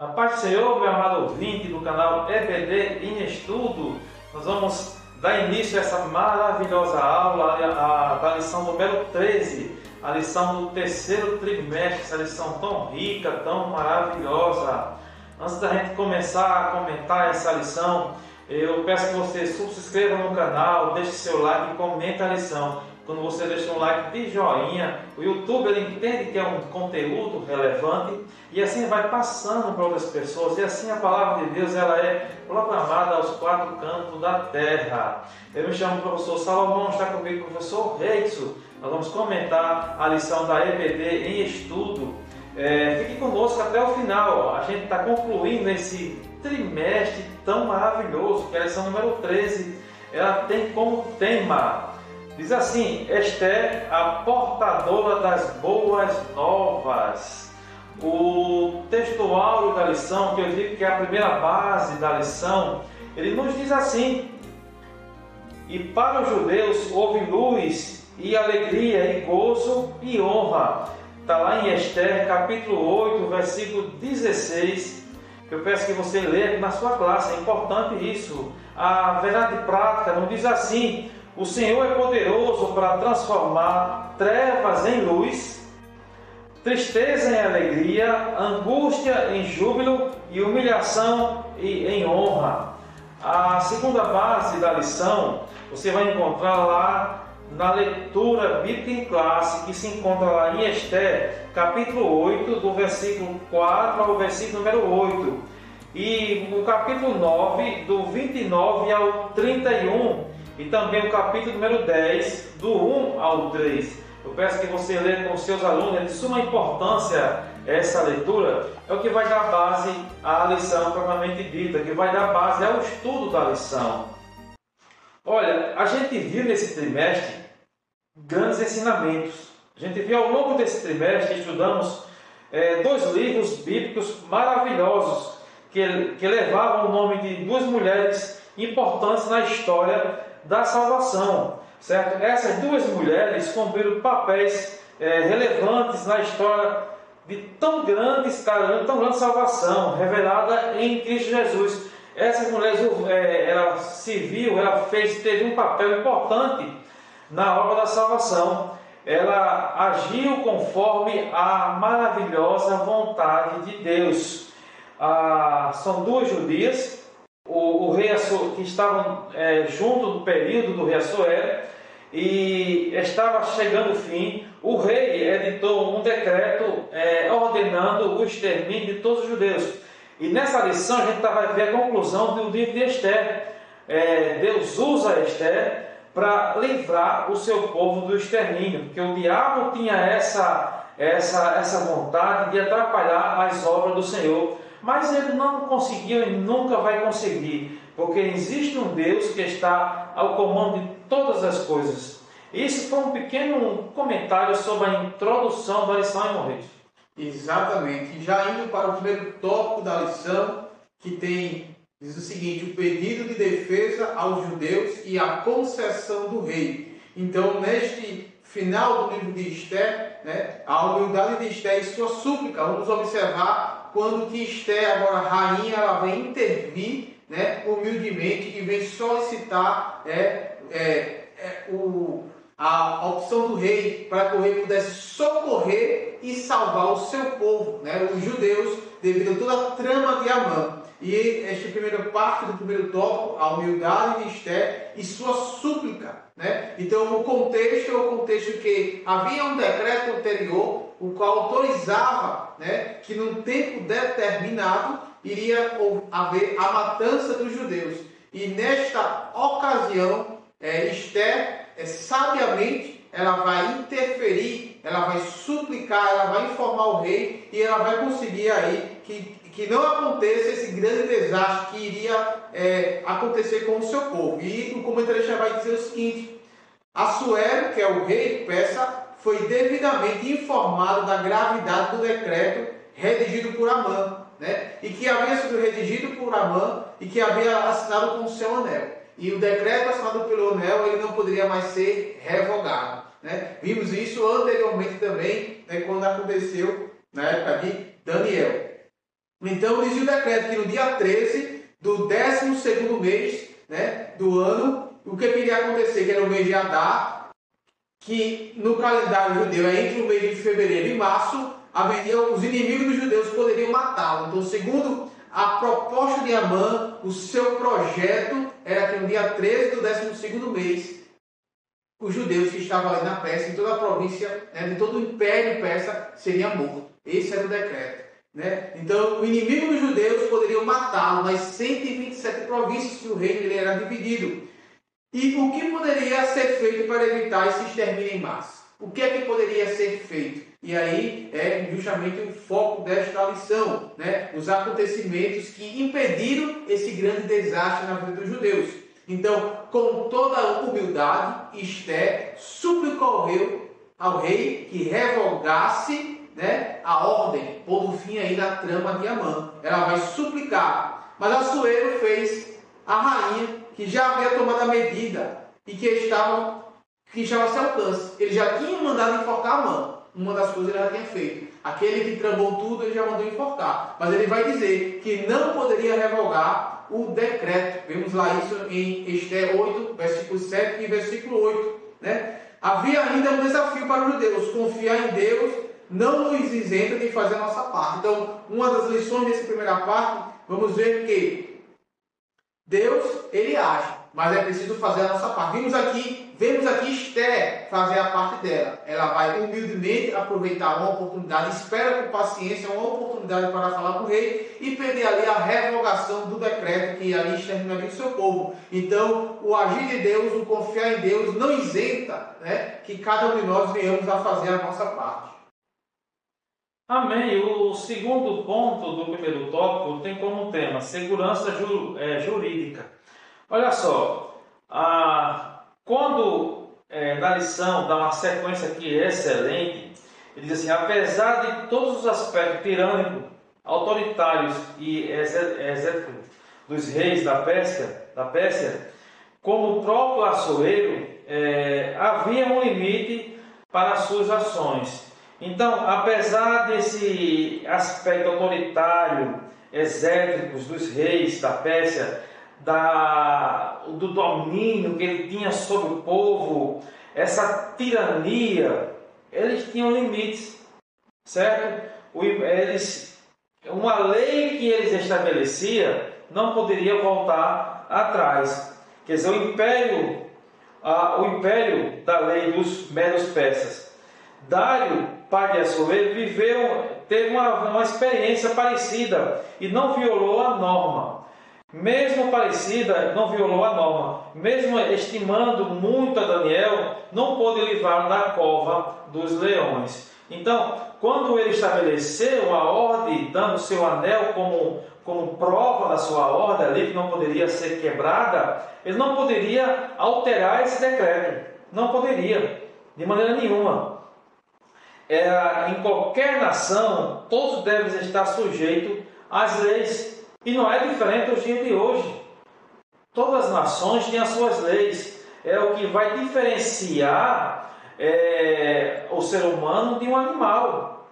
paz do Senhor, meu amado ouvinte do canal EBD em Estudo, nós vamos dar início a essa maravilhosa aula, da lição número 13, a lição do terceiro trimestre, essa lição tão rica, tão maravilhosa. Antes da gente começar a comentar essa lição, eu peço que você subscreva no canal, deixe seu like e comente a lição. Quando você deixa um like de joinha, o YouTube ele entende que é um conteúdo relevante e assim vai passando para outras pessoas. E assim a palavra de Deus ela é proclamada aos quatro cantos da terra. Eu me chamo professor Salomão, está comigo o professor Reitso. Nós vamos comentar a lição da EBD em Estudo. Fique conosco até o final. A gente está concluindo esse trimestre tão maravilhoso, que é a lição número 13. Ela tem como tema... Diz assim, Esther, a portadora das boas novas. O textual da lição, que eu digo que é a primeira base da lição, ele nos diz assim: e para os judeus houve luz e alegria e gozo e honra. Está lá em Esther, capítulo 8, versículo 16. Eu peço que você leia na sua classe, é importante isso. A verdade prática nos diz assim: o Senhor é poderoso para transformar trevas em luz, tristeza em alegria, angústia em júbilo e humilhação em honra. A segunda base da lição você vai encontrar lá na leitura bíblica em classe, que se encontra lá em Esther, capítulo 8, do versículo 4 ao versículo número 8. E no capítulo 9, do 29 ao 31. E também o capítulo número 10, do 1 ao 3. Eu peço que você leia com seus alunos, é de suma importância essa leitura, é o que vai dar base à lição propriamente dita, que vai dar base ao estudo da lição. Olha, a gente viu nesse trimestre grandes ensinamentos. A gente viu ao longo desse trimestre, estudamos dois livros bíblicos maravilhosos, que levavam o nome de duas mulheres importantes na história da salvação, certo? Essas duas mulheres cumpriram papéis relevantes na história de tão grande salvação revelada em Cristo Jesus. Essas mulheres, teve um papel importante na obra da salvação. Ela agiu conforme a maravilhosa vontade de Deus. São duas judias. O rei Assuero, que estavam junto no período do rei Assuero, e estava chegando o fim, o rei editou um decreto ordenando o extermínio de todos os judeus. E nessa lição a gente vai ver a conclusão do livro de Esther. Deus usa Esther para livrar o seu povo do extermínio, porque o diabo tinha essa vontade de atrapalhar as obras do Senhor. Mas ele não conseguiu e nunca vai conseguir, porque existe um Deus que está ao comando de todas as coisas. Isso foi um pequeno comentário sobre a introdução da lição, irmão Reis. Exatamente. Já indo para o primeiro tópico da lição, diz o seguinte: o pedido de defesa aos judeus e a concessão do rei. Então, neste final do livro de Esther, a humildade de Esther e sua súplica, vamos observar quando que Esther, agora rainha, ela vem intervir, humildemente, e vem solicitar a opção do rei para que o rei pudesse socorrer e salvar o seu povo, os judeus, devido a toda a trama de Amã. E esta primeira parte do primeiro tópico, a humildade de Esther e sua súplica. Então, o contexto é o contexto que havia um decreto anterior, o qual autorizava que num tempo determinado iria haver a matança dos judeus. E nesta ocasião, Esther, sabiamente, ela vai interferir, ela vai suplicar, ela vai informar o rei e ela vai conseguir aí que não aconteça esse grande desastre que iria acontecer com o seu povo. E o comentarista vai dizer o seguinte: Assuero, que é o rei persa, foi devidamente informado da gravidade do decreto redigido por Amã, e que havia sido redigido por Amã e que havia assinado com o seu anel. E o decreto assinado pelo anel ele não poderia mais ser revogado. Vimos isso anteriormente também, quando aconteceu na época de Daniel. Então dizia o decreto que no dia 13 do 12º mês, né, do ano, o que iria acontecer? Que era o mês de Adar, que no calendário judeu é entre o mês de fevereiro e março, os inimigos dos judeus poderiam matá-lo. Então, segundo a proposta de Amã, o seu projeto era que no dia 13 do 12º mês, os judeus que estavam ali na Pérsia, em toda a província, né, de todo o império persa, seriam mortos. Esse era o decreto. Né? Então, o inimigo dos judeus poderiam matá-lo nas 127 províncias que o reino dele era dividido. E o que poderia ser feito para evitar esse extermínio em massa? O que é que poderia ser feito? E aí é justamente o foco desta lição, né? Os acontecimentos que impediram esse grande desastre na vida dos judeus. Então, com toda a humildade, Esther suplicou ao rei que revogasse, né, a ordem, pondo fim aí na trama de Amã. Ela vai suplicar. Mas Assuero fez a rainha, que já havia tomado a medida e que estava a seu alcance. Ele já tinha mandado enforcar Amã. Uma das coisas ele já tinha feito. Aquele que tramou tudo, ele já mandou enforcar. Mas ele vai dizer que não poderia revogar o decreto. Vemos lá isso em Esther 8, versículo 7 e versículo 8. Né? Havia ainda um desafio para os judeus. Confiar em Deus não nos isenta de fazer a nossa parte. Então, uma das lições dessa primeira parte, vamos ver que Deus, ele age, mas é preciso fazer a nossa parte. Vemos aqui Esther fazer a parte dela. Ela vai humildemente aproveitar uma oportunidade, espera com paciência uma oportunidade para falar com o rei e pedir ali a revogação do decreto que ali exterminaria o seu povo. Então, o agir de Deus, o confiar em Deus, não isenta, né, que cada um de nós venhamos a fazer a nossa parte. Amém. O segundo ponto do primeiro tópico tem como tema segurança jurídica. Olha só, quando na lição dá uma sequência que é excelente, ele diz assim: apesar de todos os aspectos tirânicos, autoritários e exécutivos dos reis da Pérsia, como o próprio Assuero, havia um limite para as suas ações. Então, apesar desse aspecto autoritário, exétricos dos reis da Pérsia, do domínio que ele tinha sobre o povo, essa tirania, eles tinham limites, certo? Uma lei que eles estabeleciam não poderia voltar atrás. Quer dizer, o império da lei dos medos persas. Dário, pai de Assuero, teve uma experiência parecida e não violou a norma. Mesmo parecida, não violou a norma. Mesmo estimando muito a Daniel, não pôde livrá-lo da cova dos leões. Então, quando ele estabeleceu a ordem, dando seu anel como prova da sua ordem ali, que não poderia ser quebrada, ele não poderia alterar esse decreto. Não poderia, de maneira nenhuma. Em qualquer nação, todos devem estar sujeitos às leis. E não é diferente dos dias de hoje. Todas as nações têm as suas leis. É o que vai diferenciar o ser humano de um animal.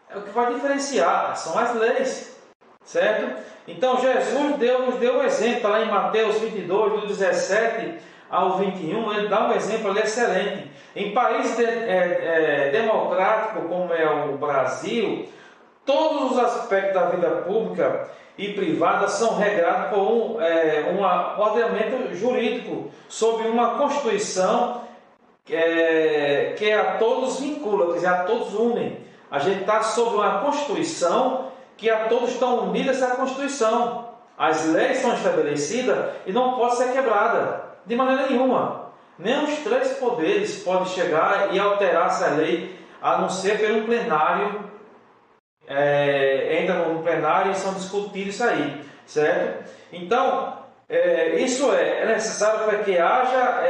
É o que vai diferenciar, são as leis. Certo? Então Jesus nos deu um exemplo, lá em Mateus 22, do 17 ao 21, ele dá um exemplo ali excelente. Em países democráticos como é o Brasil, todos os aspectos da vida pública e privada são regrados por um ordenamento jurídico, sob uma Constituição que a todos vincula, quer dizer, a todos unem. A gente está sob uma Constituição que a todos estão unidos à Constituição. As leis são estabelecidas e não pode ser quebrada, de maneira nenhuma. Nem os três poderes podem chegar e alterar essa lei, a não ser pelo plenário. Entra no plenário e são discutidos isso aí, certo? Então, isso é necessário para que haja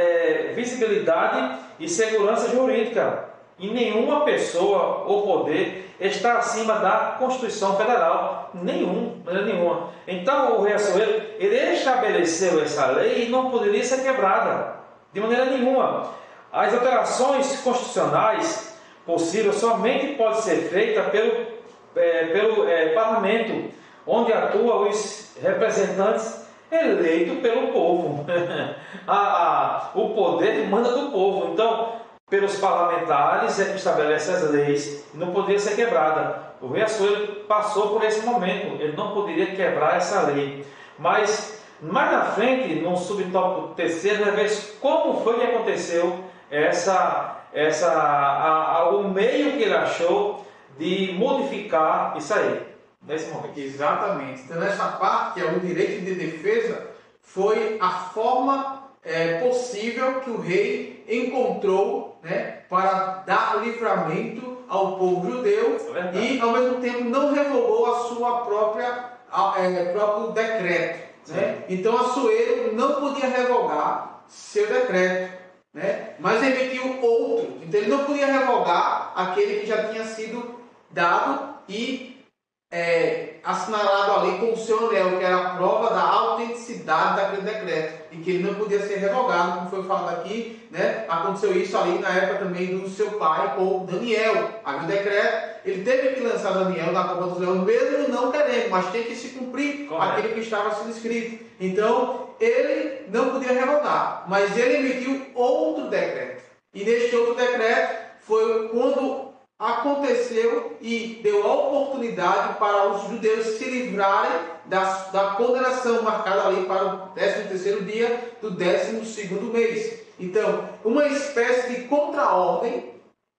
visibilidade e segurança jurídica. E nenhuma pessoa ou poder está acima da Constituição Federal. Nenhuma. Então, o rei Assuero, ele estabeleceu essa lei e não poderia ser quebrada, de maneira nenhuma. As alterações constitucionais possíveis somente podem ser feitas pelo parlamento, onde atuam os representantes eleitos pelo povo. O poder manda do povo. Então, pelos parlamentares, é que estabelece as leis, não poderia ser quebrada. O rei Assuero passou por esse momento, ele não poderia quebrar essa lei. Mas, mais na frente, no subtópico terceiro, vai ver como foi que aconteceu o meio que ele achou de modificar isso aí, nesse momento. Exatamente. Então, nessa parte, que é o direito de defesa, foi a forma possível que o rei encontrou, né, para dar livramento ao povo judeu e, ao mesmo tempo, não revogou a sua próprio decreto. Né? Então, Assuero não podia revogar seu decreto, né? Mas emitiu outro. Então, ele não podia revogar aquele que já tinha sido dado e assinalado ali com o seu anel, que era a prova da autenticidade daquele decreto, e que ele não podia ser revogado, como foi falado aqui, né? Aconteceu isso ali na época também do seu pai com Daniel. Havia o decreto, ele teve que lançar Daniel na cova dos leões, mesmo não querendo, mas tem que se cumprir aquilo que estava sendo escrito. Então, ele não podia revogar, mas ele emitiu outro decreto. E neste outro decreto foi quando aconteceu e deu a oportunidade para os judeus se livrarem da condenação marcada ali para o 13º dia do 12º mês. Então, uma espécie de contraordem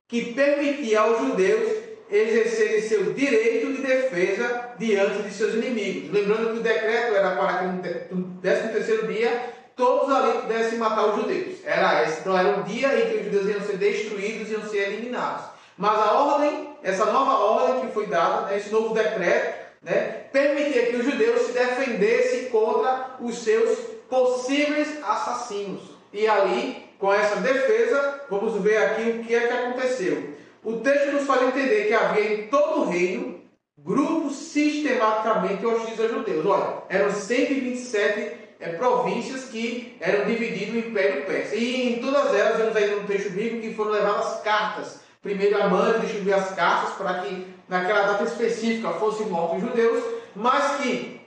que permitia aos judeus exercerem seu direito de defesa diante de seus inimigos. Lembrando que o decreto era para que no 13º dia todos ali pudessem matar os judeus. Era esse. Então, era um dia em que os judeus iam ser destruídos, iam ser eliminados. Mas a ordem, essa nova ordem que foi dada, né, esse novo decreto, né, permitia que os judeus se defendessem contra os seus possíveis assassinos. E ali, com essa defesa, vamos ver aqui o que é que aconteceu. O texto nos faz entender que havia em todo o reino grupos sistematicamente hostis a judeus. Olha, eram 127 províncias que eram divididas no Império Persa. E em todas elas, vemos aí no texto bíblico que foram levadas cartas. Primeiro Amã distribuiu as cartas para que naquela data específica fossem mortos os judeus, mas que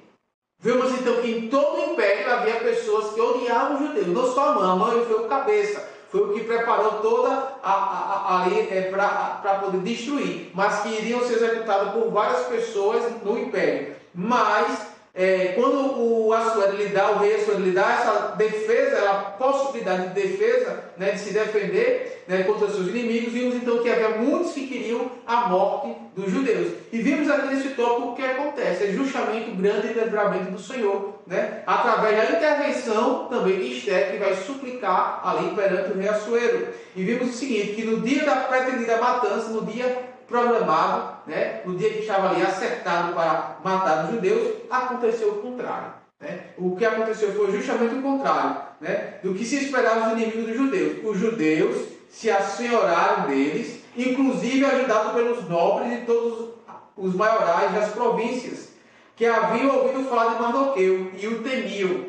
vemos então que em todo o Império havia pessoas que odiavam os judeus. Não só Amã foi o cabeça, foi o que preparou toda ali para poder destruir, mas que iriam ser executados por várias pessoas no Império. Mas quando o Assuero lhe dá, o rei Assuero lhe dá essa defesa, a possibilidade de defesa, né, de se defender, né, contra os seus inimigos, vimos então que havia muitos que queriam a morte dos judeus. E vimos aqui nesse tópico o que acontece, é justamente o grande livramento do Senhor, né, através da intervenção também de Esther, que vai suplicar ali perante o rei Assuero. E vimos o seguinte, que no dia da pretendida matança, no dia programado, né, no dia que estava ali acertado para matar os judeus, aconteceu o contrário. Né? O que aconteceu foi justamente o contrário, né, do que se esperava dos inimigos dos judeus. Os judeus se assenhoraram deles, inclusive ajudados pelos nobres e todos os maiorais das províncias, que haviam ouvido falar de Mardoqueu e o temiam.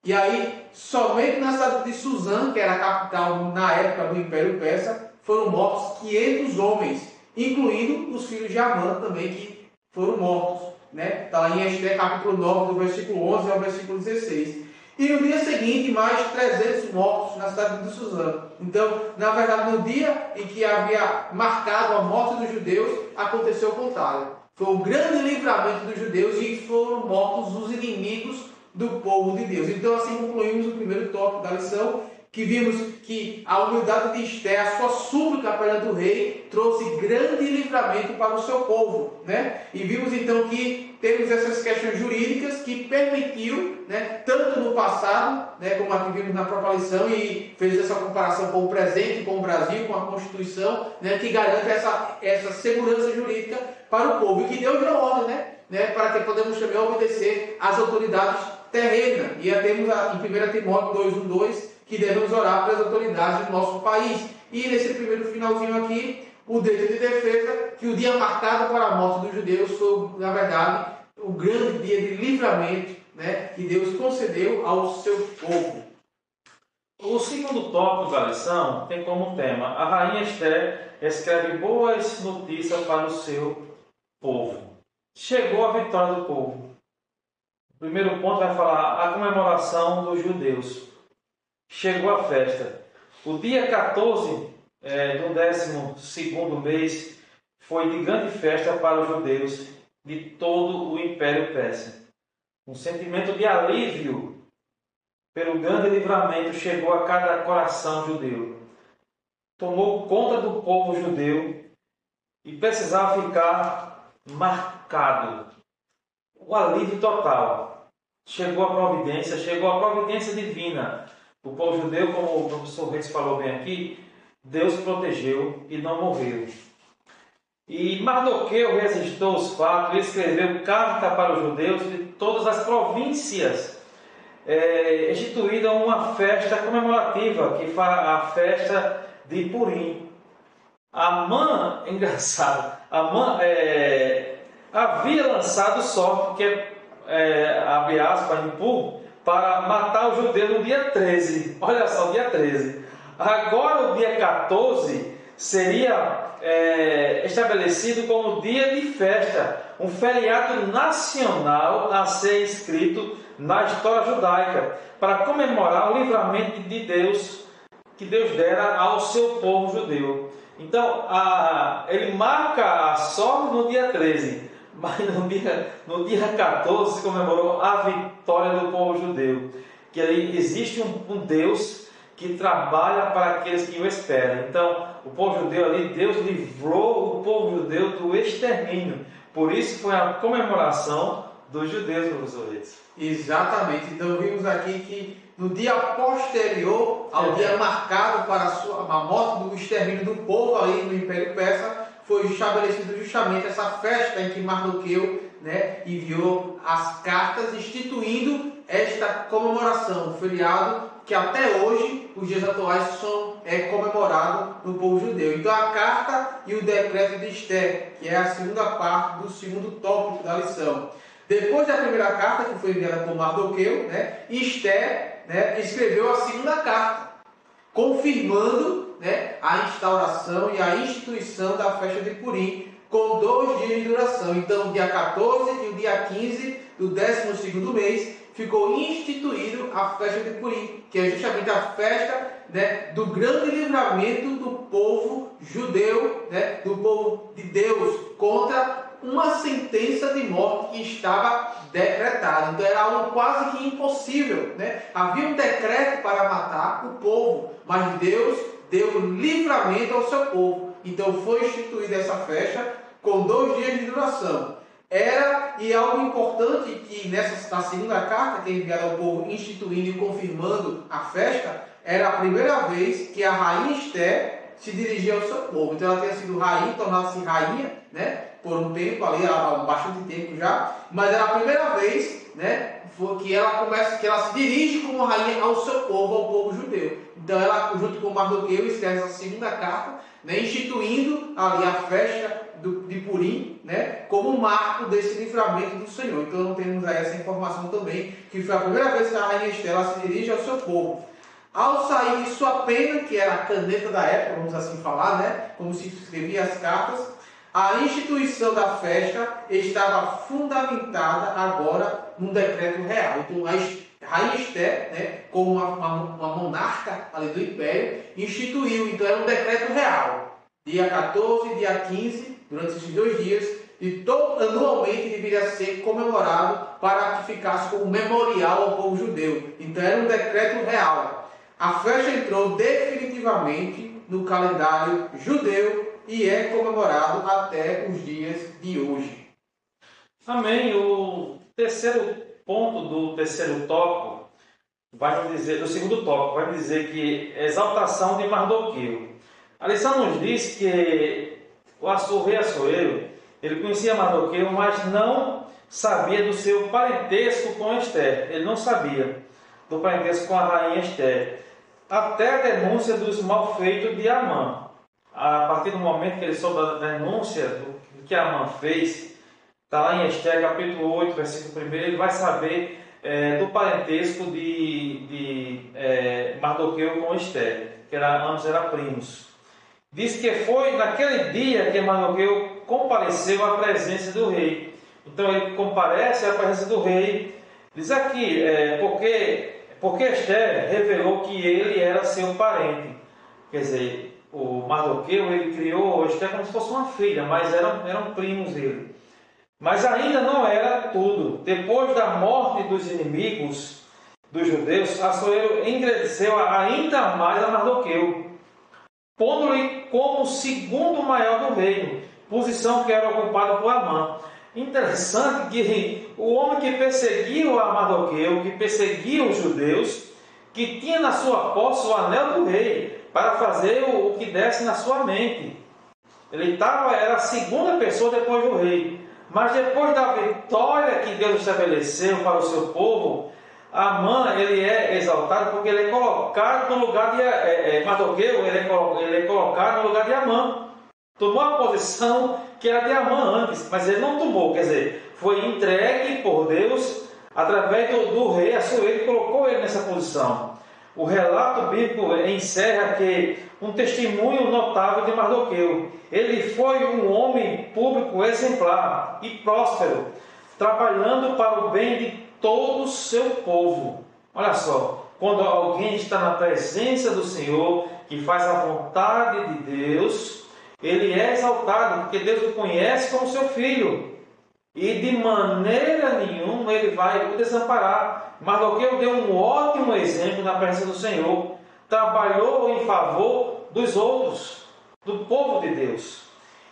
E aí, somente na cidade de Suzã, que era a capital na época do Império Persa, foram mortos 500 homens, incluindo os filhos de Amã também, que foram mortos. Está lá em Esther, capítulo 9, do versículo 11 ao versículo 16. E no dia seguinte, mais 300 mortos na cidade de Suzã. Então, na verdade, no dia em que havia marcado a morte dos judeus, aconteceu o contrário. Foi um grande livramento dos judeus e foram mortos os inimigos do povo de Deus. Então, assim concluímos o primeiro tópico da lição, que vimos que a humildade de Esther, a sua súplica perante o rei, trouxe grande livramento para o seu povo, né? E vimos então que temos essas questões jurídicas que permitiu, né, tanto no passado, né, como aqui vimos na própria lição, e fez essa comparação com o presente, com o Brasil, com a Constituição, né, que garante essa segurança jurídica para o povo, e que Deus deu ordem, né, para que podemos também obedecer às autoridades terrenas. E temos em 1 Timóteo 2:1-2, que devemos orar pelas autoridades do nosso país. E nesse primeiro finalzinho aqui, o direito de defesa, que o dia marcado para a morte dos judeus foi, na verdade, o grande dia de livramento, né, que Deus concedeu ao seu povo. O segundo tópico da lição tem como tema: a rainha Esther escreve boas notícias para o seu povo. Chegou a vitória do povo. primeiro ponto vai falar a comemoração dos judeus. Chegou a festa. O dia 14 do 12º mês foi de grande festa para os judeus de todo o Império Persa. Um sentimento de alívio pelo grande livramento chegou a cada coração judeu. Tomou conta do povo judeu e precisava ficar marcado. O alívio total. Chegou a providência divina. O povo judeu, como o professor Reis falou bem aqui, Deus protegeu e não morreu. E Mardoqueu resistiu os fatos e escreveu carta para os judeus de todas as províncias, instituída uma festa comemorativa, que foi a festa de Purim. Amã, engraçado, Amã havia lançado sorte, abre aspas, impur, para matar o judeu no dia 13. Olha só, dia 13. Agora o dia 14 seria estabelecido como dia de festa, um feriado nacional a ser inscrito na história judaica, para comemorar o livramento de Deus, que Deus dera ao seu povo judeu. Então, ele marca a sorte no dia 13, mas no dia 14 se comemorou a vitória do povo judeu, que ali existe um Deus que trabalha para aqueles que o esperam. Então, o povo judeu ali, Deus livrou o povo judeu do extermínio. Por isso foi a comemoração dos judeus, professor Reis. Exatamente. Então, vimos aqui que no dia posterior ao dia marcado para a morte do extermínio do povo ali no Império Persa, foi estabelecido justamente essa festa em que Mardoqueu enviou as cartas instituindo esta comemoração, um feriado que até hoje, os dias atuais, é comemorado no povo judeu. Então, a carta e o decreto de Esther, que é a segunda parte do segundo tópico da lição. Depois da primeira carta, que foi enviada por Mardoqueu, Esther escreveu a segunda carta, confirmando a instauração e a instituição da festa de Purim, com 2 dias de duração. Então, o dia 14 e o dia 15 do 12º mês, ficou instituído a festa de Purim, que é justamente a festa do grande livramento do povo judeu, do povo de Deus, contra uma sentença de morte que estava decretada. Então era algo quase que impossível. Havia um decreto para matar o povo, mas Deus deu livramento ao seu povo. Então foi instituída essa festa com 2 dias de duração. E algo importante que na segunda carta, que é enviada ao povo, instituindo e confirmando a festa, era a primeira vez que a rainha Esther se dirigia ao seu povo. Então ela tinha sido rainha, tornada-se rainha, por um tempo ali, há bastante tempo já, mas era a primeira vez, que ela se dirige como rainha ao seu povo, ao povo judeu. Então ela, junto com Mardoqueu, escreve essa segunda carta, instituindo ali a festa de Purim, como um marco desse livramento do Senhor. Então não temos aí essa informação também, que foi a primeira vez que a rainha Esther se dirige ao seu povo. Ao sair de sua pena, que era a caneta da época, vamos assim falar, como se escrevia as cartas, a instituição da festa estava fundamentada agora num decreto real. Então a rainha Esther, como uma monarca ali do Império, instituiu. Então era um decreto real. Dia 14, dia 15, durante esses 2 dias, e anualmente deveria ser comemorado para que ficasse como memorial ao povo judeu. Então era um decreto real. A festa entrou definitivamente no calendário judeu e é comemorado até os dias de hoje. Amém. O terceiro ponto do terceiro tópico vai dizer, do segundo tópico, vai dizer que exaltação de Mardoqueu. A lição nos diz que o rei Assuero, ele conhecia Mardoqueu, mas não sabia do seu parentesco com Esther. Ele não sabia do parentesco com a rainha Esther. Até a denúncia dos malfeitos de Amã. A partir do momento que ele soube da denúncia do que Amã fez, está lá em Esther, capítulo 8, versículo 1, ele vai saber do parentesco de Mardoqueu com Esther, que ambos eram primos. Diz que foi naquele dia que Mardoqueu compareceu à presença do rei. Então ele comparece à presença do rei Diz aqui, porque Esther revelou que ele era seu parente. Quer dizer, o Mardoqueu, ele criou Esther como se fosse uma filha, mas eram primos dele. Mas ainda não era tudo. Depois da morte dos inimigos dos judeus, Assuero engrandeceu ainda mais a Mardoqueu, pondo-lhe como o segundo maior do reino, posição que era ocupada por Amã. Interessante que o homem que perseguiu a Mardoqueu, que perseguiu os judeus, que tinha na sua posse o anel do rei, para fazer o que desse na sua mente. Ele era a segunda pessoa depois do rei. Mas depois da vitória que Deus estabeleceu para o seu povo, Amã, ele é exaltado porque ele é colocado no lugar de Mardoqueu, ele é colocado no lugar de Amã. Tomou a posição que era de Amã antes, mas ele não tomou, quer dizer, foi entregue por Deus através do rei Assuero e colocou ele nessa posição. O relato bíblico encerra que um testemunho notável de Mardoqueu. Ele foi um homem público exemplar e próspero, trabalhando para o bem de todo o seu povo. Olha só, quando alguém está na presença do Senhor, que faz a vontade de Deus, ele é exaltado, porque Deus o conhece como seu filho. E de maneira nenhuma ele vai o desamparar. Mardoqueu deu um ótimo exemplo na presença do Senhor. Trabalhou em favor dos outros, do povo de Deus.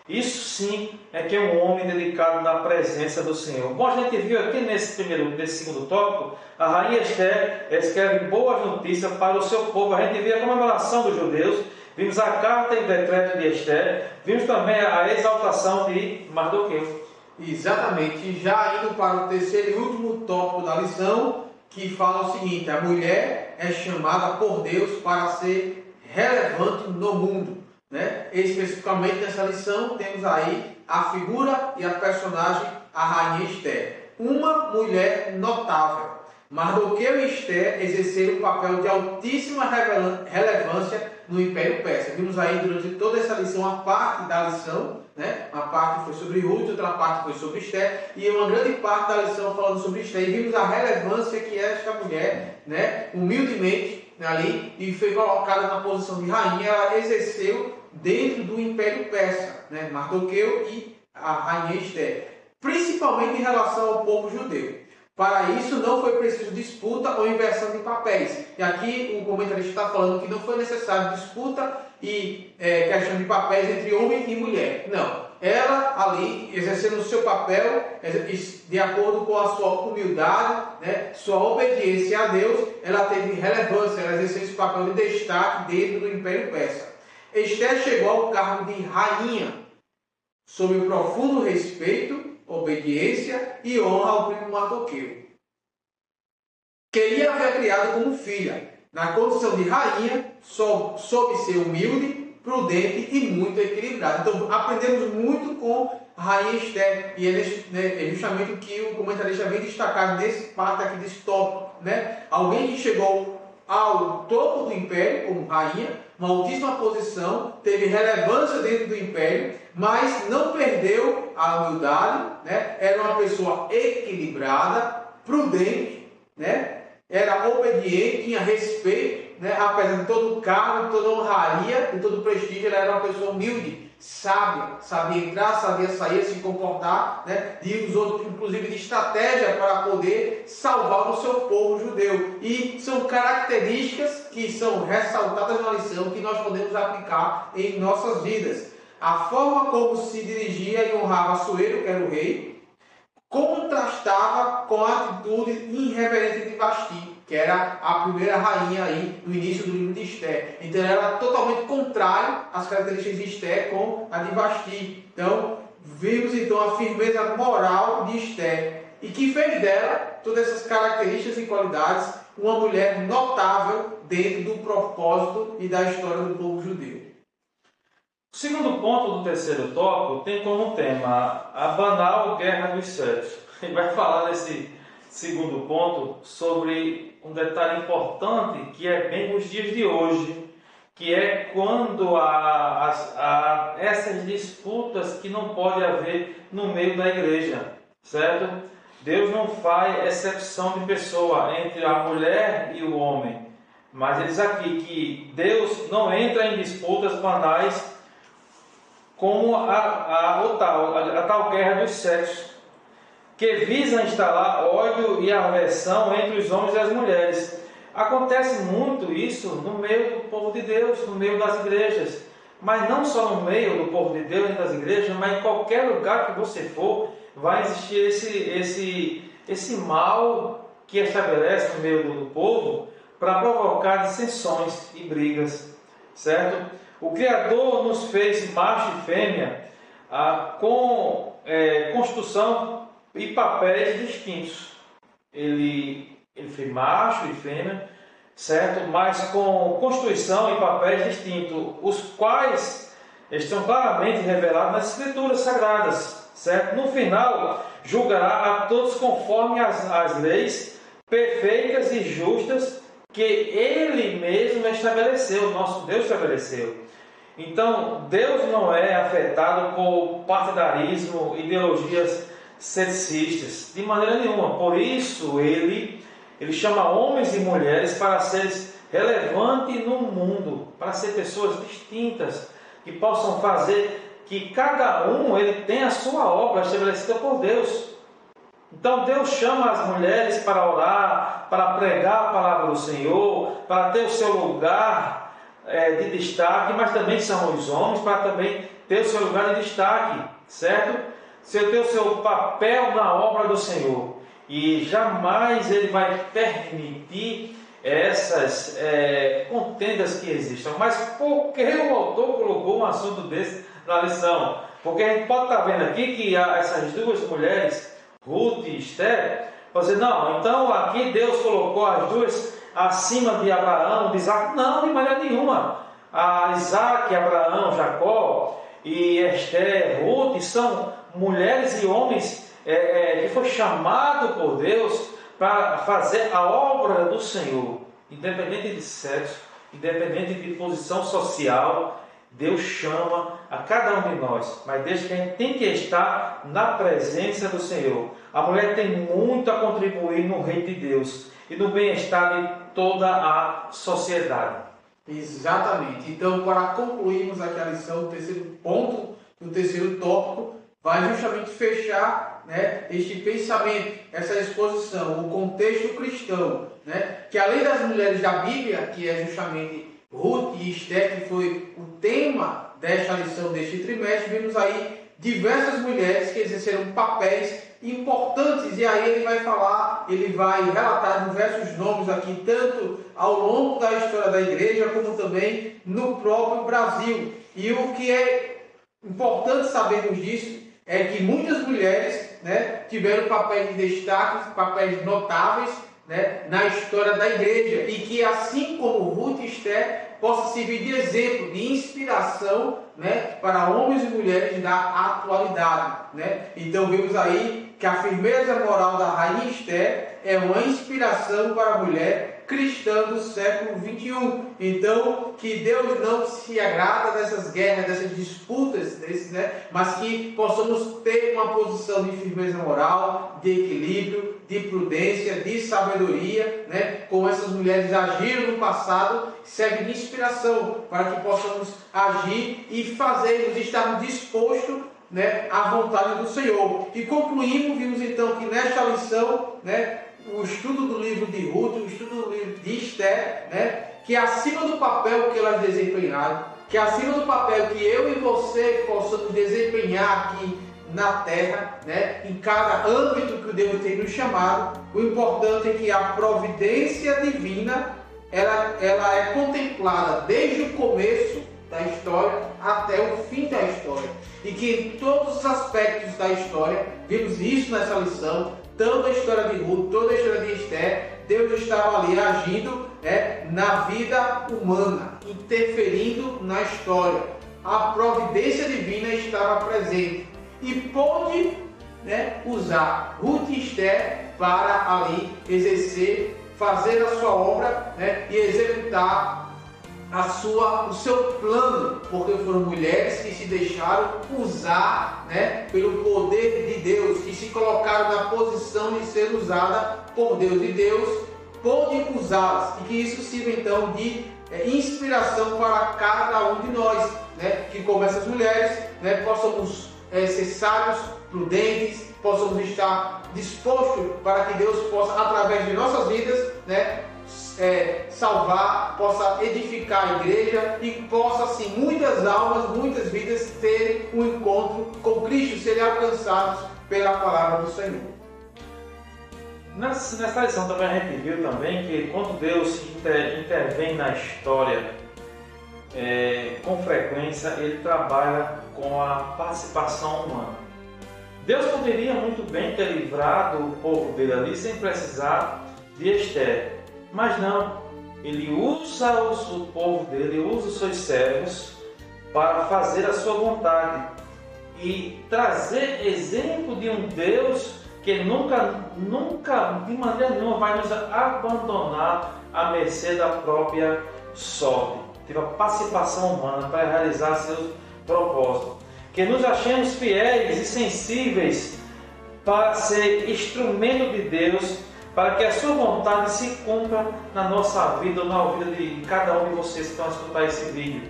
Isso sim é que é um homem dedicado na presença do Senhor. Bom, a gente viu aqui nesse segundo tópico, a rainha Esther escreve boas notícias para o seu povo. A gente viu a comemoração dos judeus, vimos a carta e decreto de Esther, vimos também a exaltação de Mardoqueu. Exatamente, já indo para o terceiro e último tópico da lição, que fala o seguinte: a mulher é chamada por Deus para ser relevante no mundo, né? Especificamente nessa lição temos aí a figura e a personagem, a rainha Esther, uma mulher notável. Mardoqueu e Esther exerceram um papel de altíssima relevância no Império Persa. Vimos aí durante toda essa lição a parte da lição, né? Uma parte foi sobre Ruth, outra parte foi sobre Esther, e uma grande parte da lição falando sobre Esther. E vimos a relevância que esta mulher, né, humildemente ali, e foi colocada na posição de rainha, ela exerceu dentro do Império Persa, né? Mardoqueu e a rainha Esther, principalmente em relação ao povo judeu. Para isso não foi preciso disputa ou inversão de papéis. E aqui o comentarista está falando que não foi necessário disputa e questão de papéis entre homem e mulher. Não. Ela ali, exercendo o seu papel, de acordo com a sua humildade, né, sua obediência a Deus, ela teve relevância, ela exerceu esse papel de destaque dentro do Império Persa. Esther chegou ao cargo de rainha, sob o profundo respeito, obediência e honra ao primo Mardoqueu. Queria haver criado como filha. Na condição de rainha, soube ser humilde, prudente e muito equilibrada. Então, aprendemos muito com a rainha Esther. E é justamente o que o comentarista vem destacar nesse parte aqui desse tópico, né? Alguém que chegou ao topo do império como rainha, uma altíssima posição, teve relevância dentro do império, mas não perdeu a humildade, né? Era uma pessoa equilibrada, prudente, né? Era obediente, tinha respeito, né? Apesar de todo o cargo, de toda a honraria, de todo o prestígio, ela era uma pessoa humilde, sábia, sabia entrar, sabia sair, se comportar, né? E usou inclusive de estratégia para poder salvar o seu povo judeu. E são características que são ressaltadas na lição que nós podemos aplicar em nossas vidas. A forma como se dirigia e honrava Assuero, que era o rei, contrastava com a atitude irreverente de Vasti, que era a primeira rainha aí no início do livro de Esther. Então ela era totalmente contrária às características de Esther com a de Vasti. Então vimos então a firmeza moral de Esther e que fez dela todas essas características e qualidades uma mulher notável dentro do propósito e da história do povo judeu. O segundo ponto do terceiro tópico tem como tema a banal guerra dos sexos. Ele vai falar nesse segundo ponto sobre um detalhe importante que é bem nos dias de hoje, que é quando há essas disputas que não pode haver no meio da igreja, certo? Deus não faz exceção de pessoa entre a mulher e o homem. Mas ele diz aqui que Deus não entra em disputas banais como a tal guerra dos sexos, que visa instalar ódio e aversão entre os homens e as mulheres. Acontece muito isso no meio do povo de Deus, no meio das igrejas. Mas não só no meio do povo de Deus e das igrejas, mas em qualquer lugar que você for, vai existir esse mal que estabelece no meio do povo para provocar dissensões e brigas, certo? O Criador nos fez macho e fêmea com construção e papéis distintos. Ele fez macho e fêmea, certo? Mas com constituição e papéis distintos, os quais estão claramente revelados nas Escrituras Sagradas, certo? No final, julgará a todos conforme as leis perfeitas e justas que Ele mesmo estabeleceu, nosso Deus estabeleceu. Então, Deus não é afetado por partidarismo, ideologias sexistas, de maneira nenhuma. Por isso, Ele chama homens e mulheres para seres relevantes no mundo, para ser pessoas distintas, que possam fazer que cada um ele tenha a sua obra estabelecida por Deus. Então Deus chama as mulheres para orar, para pregar a palavra do Senhor, para ter o seu lugar de destaque, mas também são os homens para também ter o seu lugar de destaque, certo? Ter o seu papel na obra do Senhor. E jamais ele vai permitir essas contendas que existam. Mas por que o autor colocou um assunto desse na lição? Porque a gente pode estar vendo aqui que essas duas mulheres, Ruth e Esther, você não, então aqui Deus colocou as duas acima de Abraão, de Isaac. Não, de maneira nenhuma. Isaac, Abraão, Jacó e Esther, Ruth são mulheres e homens que foi chamado por Deus para fazer a obra do Senhor, independente de sexo, independente de posição social. Deus chama a cada um de nós, mas desde que a gente tem que estar na presença do Senhor. A mulher tem muito a contribuir no reino de Deus e no bem-estar de toda a sociedade. Exatamente. Então, para concluirmos aqui a lição, o terceiro ponto, o terceiro tópico, vai justamente fechar, este pensamento, essa exposição, o contexto cristão, que além das mulheres da Bíblia, que é justamente Ruth e Esther, que foi o tema desta lição deste trimestre, vimos aí diversas mulheres que exerceram papéis importantes, e aí ele vai relatar diversos nomes aqui, tanto ao longo da história da igreja, como também no próprio Brasil. E o que é importante sabermos disso é que muitas mulheres tiveram papéis de destaque, papéis notáveis na história da igreja, e que assim como Ruth e Esther possa servir de exemplo, de inspiração para homens e mulheres da atualidade. Então vemos aí que a firmeza moral da rainha Esther é uma inspiração para a mulher cristã do século 21. Então, que Deus não se agrada dessas guerras, dessas disputas, mas que possamos ter uma posição de firmeza moral, de equilíbrio, de prudência, de sabedoria, como essas mulheres agiram no passado, serve de inspiração para que possamos agir e fazermos, estarmos dispostos à vontade do Senhor. E concluímos, vimos então que nesta lição, o estudo do livro de Ruth, o estudo do livro de Esther, que acima do papel que elas desempenharam, que acima do papel que eu e você possamos desempenhar aqui na terra, em cada âmbito que Deus tem nos chamado, o importante é que a providência divina ela é contemplada desde o começo da história até o fim da história, e que em todos os aspectos da história, vimos isso nessa lição, tanto a história de Ruth, toda a história de Esther, Deus estava ali agindo na vida humana, interferindo na história. A providência divina estava presente e pôde usar Ruth e Esther para ali exercer, fazer a sua obra e executar o seu plano, porque foram mulheres que se deixaram usar, né, pelo poder de Deus, que se colocaram na posição de ser usada por Deus, e Deus pôde usá-las, e que isso sirva então de inspiração para cada um de nós, né, que como essas mulheres, né, possamos ser sábios, prudentes, possamos estar dispostos para que Deus possa, através de nossas vidas, né, salvar, possa edificar a igreja e possa, assim, muitas almas, muitas vidas terem um encontro com Cristo, serem alcançados pela palavra do Senhor. Nessa lição também a gente viu também que quando Deus intervém na história, com frequência ele trabalha com a participação humana. Deus poderia muito bem ter livrado o povo dele ali sem precisar de Esther, mas não, ele usa o povo dele, usa os seus servos para fazer a sua vontade e trazer exemplo de um Deus que nunca, de maneira nenhuma, vai nos abandonar à mercê da própria sorte. Teve a participação humana para realizar seus propósitos. Que nos achemos fiéis e sensíveis para ser instrumento de Deus, para que a sua vontade se cumpra na nossa vida, ou na vida de cada um de vocês que estão a escutar esse vídeo.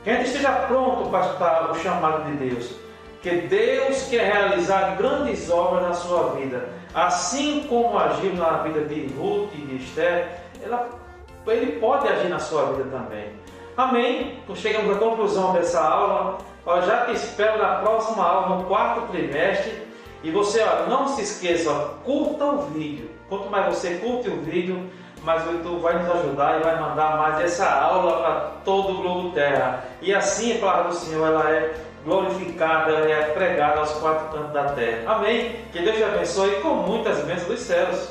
Que a gente esteja pronto para escutar o chamado de Deus. Que Deus quer realizar grandes obras na sua vida, assim como agiu na vida de Ruth e de Esther, Ele pode agir na sua vida também. Amém? Então chegamos à conclusão dessa aula. Eu já te espero na próxima aula, no 4º trimestre. E você, não se esqueça, curta o vídeo. Quanto mais você curte o vídeo, mais o YouTube vai nos ajudar e vai mandar mais essa aula para todo o globo terra. E assim a palavra do Senhor ela é glorificada, ela é pregada aos 4 cantos da terra. Amém? Que Deus te abençoe com muitas bênçãos dos céus.